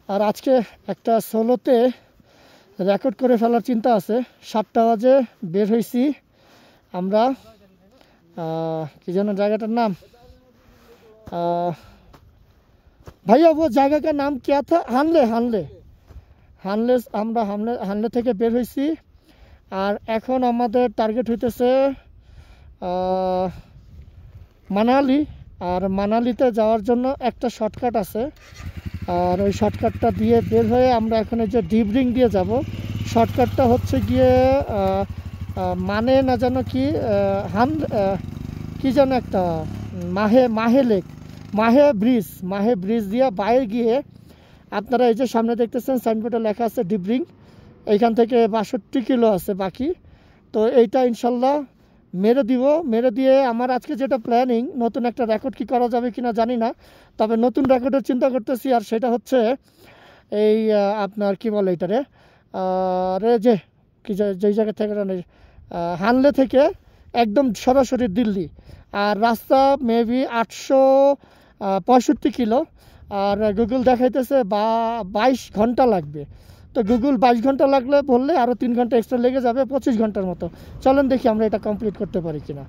আর আজকে একটা সোলোতে রেকর্ড করে ফেলার চিন্তা আছে। 7টা বাজে বের হয়েছি আমরা। কি যেন জায়গাটার নাম, भैया वो जगह का नाम क्या था? हानले हानले हानले আমরা হানলে থেকে বের হয়েছি। আর এখন আমাদের টার্গেট হইতেছে মানালি। আর মানালিতে যাওয়ার জন্য একটা শর্টকাট আছে, আর ওই শর্টকাটটা দিয়ে বের হয়ে আমরা এখন এই যে ডিব্রিং দিয়ে যাব। শর্টকাটটা হচ্ছে গিয়ে মানে না যেন কি কি যেন একটা মাহে লেক, মাহে ব্রিজ দিয়ে বাইরে গিয়ে আপনারা এই যে সামনে দেখতেছেন সাইনবোর্ডে লেখা আছে ডিব্রিং। এইখান থেকে 62 কিলো আছে বাকি। তো এইটা ইনশাল্লাহ মেরে দিয়ে আমার আজকে যেটা প্ল্যানিং, নতুন একটা রেকর্ড কি করা যাবে কিনা জানি না, তবে নতুন রেকর্ডের চিন্তা করতেছি। আর সেটা হচ্ছে এই আপনার কি বলে এটারে রে যে কি যেই জায়গা থেকে হানলে থেকে একদম সরাসরি দিল্লি। আর রাস্তা মেবি 865 কিলো, আর গুগল দেখাইতেছে 22 ঘন্টা লাগবে। তো গুগল 22 ঘন্টা লাগলে বললে আরও 3 ঘন্টা এক্সট্রা লেগে যাবে, 25 ঘন্টার মতো। চলেন দেখি আমরা এটা কমপ্লিট করতে পারি কিনা।